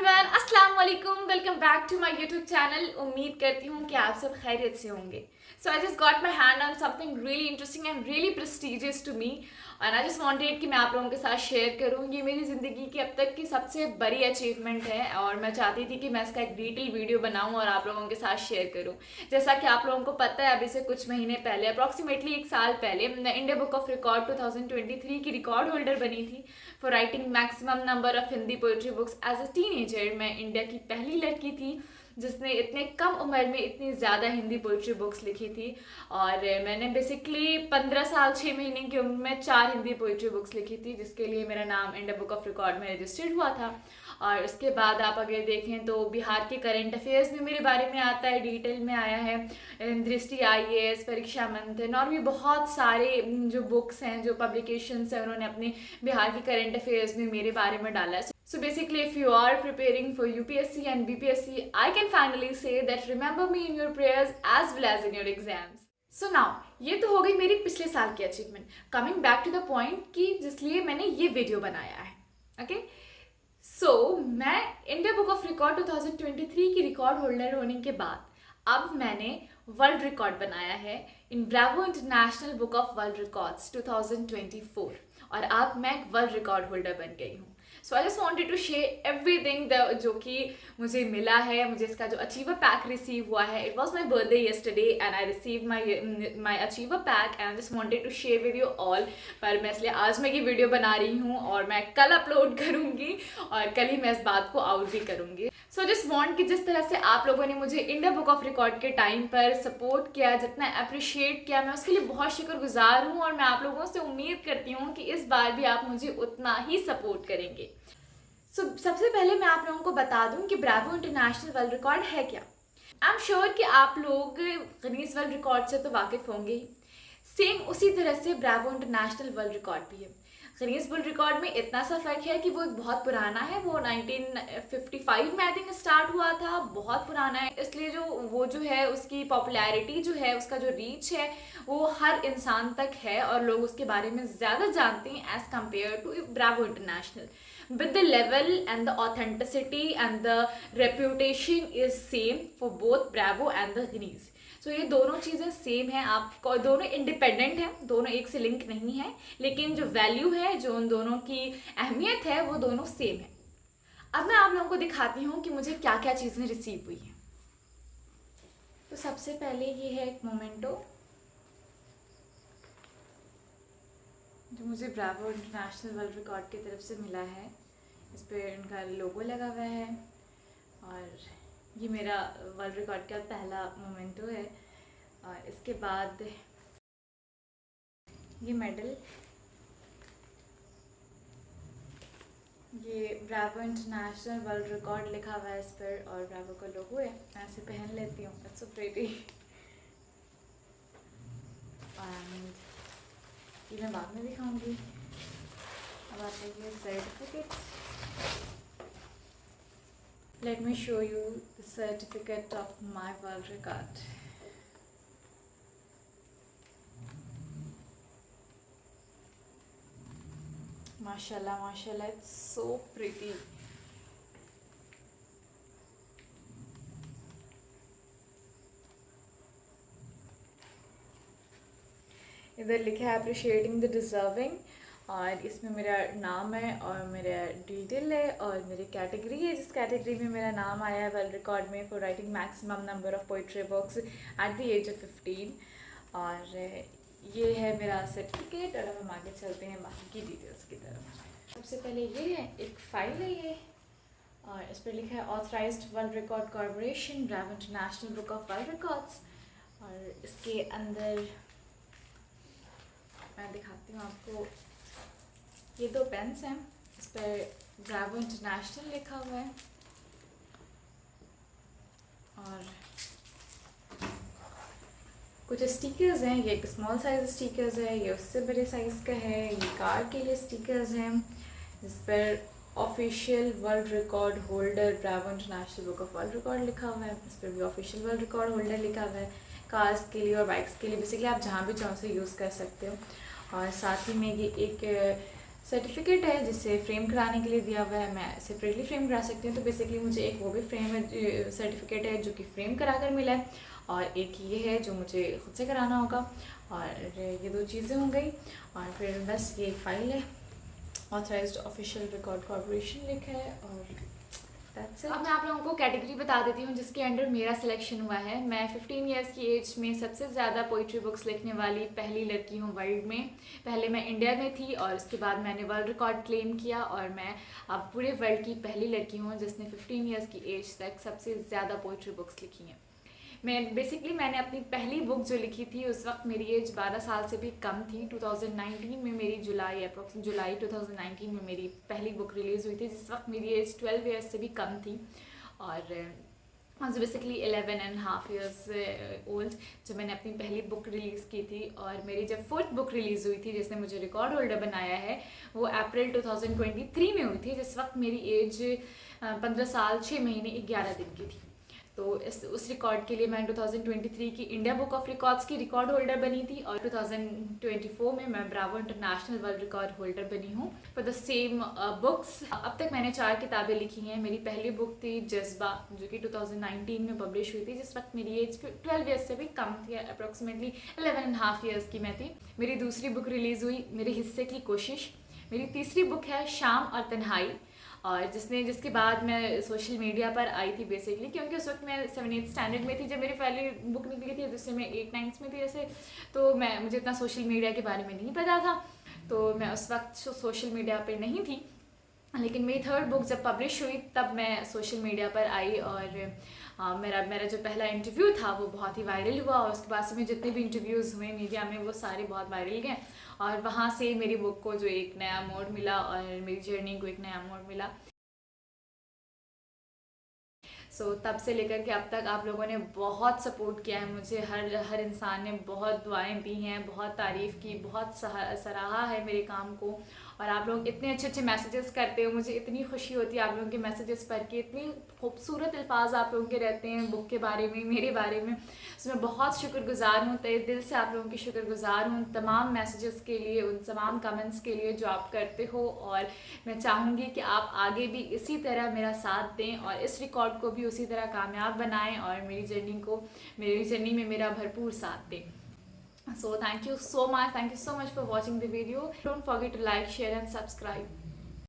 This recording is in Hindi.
एवरीवन, अस्सलाम वालेकुम। Welcome back to my YouTube channel. उम्मीद करती हूँ कि आप सब खैरियत से होंगे। So I just got my hand on something really interesting and really prestigious to me and I just wanted कि मैं आप लोगों के साथ शेयर करूँ। ये मेरी ज़िंदगी की अब तक की सबसे बड़ी अचीवमेंट है और मैं चाहती थी कि मैं इसका एक डिटेल वीडियो बनाऊँ और आप लोगों के साथ शेयर करूँ। जैसा कि आप लोगों को पता है, अभी से कुछ महीने पहले, अप्रॉक्सीमेटली 1 साल पहले, मैं इंडिया बुक ऑफ रिकॉर्ड 2023 की रिकॉर्ड होल्डर बनी थी for writing maximum number of Hindi poetry books as a teenager. मैं इंडिया की पहली लड़की थी जिसने इतने कम उम्र में इतनी ज़्यादा हिंदी पोइट्री बुक्स लिखी थी और मैंने बेसिकली 15 साल 6 महीने की उम्र में 4 हिंदी पोइट्री बुक्स लिखी थी, जिसके लिए मेरा नाम इंडिया बुक ऑफ रिकॉर्ड में रजिस्टर्ड हुआ था। और उसके बाद आप अगर देखें तो बिहार के करंट अफेयर्स में मेरे बारे में आता है, डिटेल में आया है। दृष्टि IAS, परीक्षा मंथन और भी बहुत सारे जो बुक्स हैं, जो पब्लिकेशंस हैं, उन्होंने अपने बिहार के करंट अफेयर्स में मेरे बारे में डाला है। So basically, if you are preparing for UPSC and BPSC, I can finally say that remember me in your prayers as well as in your exams. So now, ये तो हो गई मेरी पिछले साल की achievement. Coming back to the point कि जिसलिए मैंने ये वीडियो बनाया है। ओके, सो मैं इंडिया बुक ऑफ रिकॉर्ड 2023 की रिकॉर्ड होल्डर होने के बाद अब मैंने वर्ल्ड रिकॉर्ड बनाया है in Bravo International Book of World Records 2024 और अब मैं एक वर्ल्ड रिकॉर्ड होल्डर बन गई हूँ। So I just wanted to share everything जो कि मुझे मिला है, मुझे इसका जो अचीवर पैक रिसीव हुआ है। It was my birthday yesterday and I receive my achiever pack and I just wanted to share with you all. पर मैं इसलिए आज मैं ये वीडियो बना रही हूँ और मैं कल अपलोड करूँगी और कल ही मैं इस बात को आउट भी करूँगी। सो जस्ट वांट कि जिस तरह से आप लोगों ने मुझे इंडिया बुक ऑफ रिकॉर्ड के टाइम पर सपोर्ट किया, जितना अप्रिशिएट किया, मैं उसके लिए बहुत शुक्रगुजार हूँ और मैं आप लोगों से उम्मीद करती हूँ कि इस बार भी आप मुझे उतना ही सपोर्ट करेंगे। सबसे पहले मैं आप लोगों को बता दूं कि ब्रावो इंटरनेशनल वर्ल्ड रिकॉर्ड है क्या। आई एम श्योर कि आप लोग गिनीज वर्ल्ड रिकॉर्ड से तो वाकिफ होंगे ही। सेम उसी तरह से ब्रावो इंटरनेशनल वर्ल्ड रिकॉर्ड भी है। गिनीज वर्ल्ड रिकॉर्ड में इतना सा फ़र्क है कि वो बहुत पुराना है, वो 1955 में आई थिंक स्टार्ट हुआ था, बहुत पुराना है। इसलिए जो है उसकी पॉपुलैरिटी जो है, उसका जो रीच है, वो हर इंसान तक है और लोग उसके बारे में ज़्यादा जानते हैं as compare to Bravo International. With the level and the authenticity and the reputation is same for both Bravo and the Guinness. So ये दोनों चीज़ें सेम हैं, आपको दोनों इंडिपेंडेंट हैं, दोनों एक से लिंक नहीं है, लेकिन जो वैल्यू है, जो उन दोनों की अहमियत है, वो दोनों सेम है। अब मैं आप लोगों को दिखाती हूँ कि मुझे क्या क्या चीज़ें रिसीव हुई हैं। तो सबसे पहले ये है एक मोमेंटो जो मुझे ब्रावो इंटरनेशनल वर्ल्ड रिकॉर्ड की तरफ से मिला है। इस पर इनका लोगो लगा हुआ है और ये मेरा वर्ल्ड रिकॉर्ड का पहला मोमेंटो है। और इसके बाद ये मेडल, ये ब्रावो इंटरनेशनल वर्ल्ड रिकॉर्ड लिखा हुआ है इस पर और ब्रावो का लोगो है। मैं इसे पहन लेती हूँ, इट्स सो प्रीटी। एंड ये मैं बाद में दिखाऊंगी। अब आता है ये certificate. Let me show you the certificate of my world record. Mashallah, mashallah, it's so pretty. इधर लिखा है अप्रिशिएटिंग द डिजर्विंग और इसमें मेरा नाम है और मेरा डिटेल है और मेरी कैटेगरी है, जिस कैटेगरी में मेरा नाम आया है वर्ल्ड रिकॉर्ड में for writing maximum number of poetry books at the age of 15। और ये है मेरा सर्टिफिकेट और अब हम आगे चलते हैं बाकी की डिटेल्स की तरफ। सबसे पहले ये है, एक फ़ाइल है ये और इस पर लिखा है authorised world record corporation Bravo International Book of World records. और इसके अंदर मैं दिखाती हूँ आपको, ये 2 पेन्स हैं, इस पर ब्रावो इंटरनेशनल लिखा हुआ है और कुछ स्टिकर्स हैं। ये एक स्मॉल साइज स्टिकर्स है, ये उससे बड़े साइज़ का है। ये कार के लिए स्टिकर्स हैं, इस पर official world record holder Bravo International Book of world record लिखा हुआ है। इस पर भी ऑफिशियल वर्ल्ड रिकॉर्ड होल्डर लिखा हुआ है। कार्स के लिए और बाइक्स के लिए बेसिकली आप जहाँ भी चाहो से यूज़ कर सकते हो। और साथ ही में ये एक सर्टिफिकेट है जिसे फ्रेम कराने के लिए दिया हुआ है, मैं सेपरेटली फ्रेम करा सकती हूँ। तो बेसिकली मुझे एक वो भी फ्रेम है, सर्टिफिकेट है जो कि फ्रेम करा कर मिला है, और एक ये है जो मुझे खुद से कराना होगा। और ये दो चीज़ें हो गई, और फिर बस ये एक फ़ाइल है, ऑथराइज्ड ऑफिशियल रिकॉर्ड कॉर्पोरेशन लिखा है, और that's it। अब मैं आप लोगों को कैटेगरी बता देती हूँ जिसके अंडर मेरा सिलेक्शन हुआ है। मैं 15 इयर्स की एज में सबसे ज़्यादा पोइट्री बुक्स लिखने वाली पहली लड़की हूँ वर्ल्ड में। पहले मैं इंडिया में थी और उसके बाद मैंने वर्ल्ड रिकॉर्ड क्लेम किया, और मैं अब पूरे वर्ल्ड की पहली लड़की हूँ जिसने 15 इयर्स की एज तक सबसे ज़्यादा पोइट्री बुक्स लिखी हैं। मैंने अपनी पहली बुक जो लिखी थी उस वक्त मेरी एज 12 साल से भी कम थी। 2019 में मेरी जुलाई 2019 में मेरी पहली बुक रिलीज़ हुई थी, जिस वक्त मेरी एज 12 ईयर्स से भी कम थी। और बेसिकली 11.5 ईयर्स ओल्ड जब मैंने अपनी पहली बुक रिलीज़ की थी। और मेरी जब 4th बुक रिलीज़ हुई थी जिसने मुझे रिकॉर्ड होल्डर बनाया है, वो अप्रैल 2023 में हुई थी, जिस वक्त मेरी एज 15 साल 6 महीने 11 दिन की थी। तो उस रिकॉर्ड के लिए मैं 2023 की इंडिया बुक ऑफ रिकॉर्ड्स की रिकॉर्ड होल्डर बनी थी, और 2024 में मैं Bravo international world record holder बनी हूँ फॉर द सेम बुक्स। अब तक मैंने 4 किताबें लिखी हैं। मेरी पहली बुक थी जज्बा, जो कि 2019 में पब्लिश हुई थी, जिस वक्त मेरी एज 12 ईयर्स से भी कम थी, अप्रॉक्सीमेटली 11.5 ईयर्स की मैं थी। मेरी दूसरी बुक रिलीज़ हुई मेरे हिस्से की कोशिश। मेरी तीसरी बुक है शाम और तन्हाई, और जिसके बाद मैं सोशल मीडिया पर आई थी बेसिकली, क्योंकि उस वक्त मैं 7th स्टैंडर्ड में थी जब मेरी पहली बुक निकली थी, जिससे मैं 8th में थी जैसे। तो मुझे इतना सोशल मीडिया के बारे में नहीं पता था, तो मैं उस वक्त सोशल मीडिया पर नहीं थी। लेकिन मेरी 3rd बुक जब पब्लिश हुई तब मैं सोशल मीडिया पर आई, और मेरा जो पहला इंटरव्यू था वो बहुत ही वायरल हुआ, और उसके बाद से मैं जितने भी इंटरव्यूज़ हुए मीडिया में वो सारे बहुत वायरल गए, और वहाँ से मेरी बुक को जो एक नया मोड़ मिला और मेरी जर्नी को एक नया मोड़ मिला। तब से लेकर के अब तक आप लोगों ने बहुत सपोर्ट किया है मुझे। हर इंसान ने बहुत दुआएं दी हैं, बहुत तारीफ़ की, बहुत सराहा है मेरे काम को, और आप लोग इतने अच्छे अच्छे मैसेजेस करते हो। मुझे इतनी खुशी होती है आप लोगों के मैसेजेस पढ़ के। इतनी खूबसूरत अल्फाज आप लोगों के रहते हैं बुक के बारे में, मेरे बारे में। मैं बहुत शुक्रगुजार हूँ, तहे दिल से आप लोगों की शुक्रगुजार हूँ तमाम मैसेजेस के लिए, उन तमाम कमेंट्स के लिए जो आप करते हो। और मैं चाहूँगी कि आप आगे भी इसी तरह मेरा साथ दें, और इस रिकॉर्ड को भी उसी तरह कामयाब बनाएं, और मेरी जर्नी में मेरा भरपूर साथ दें। So thank you so much for watching the video. Don't forget to like, share and subscribe.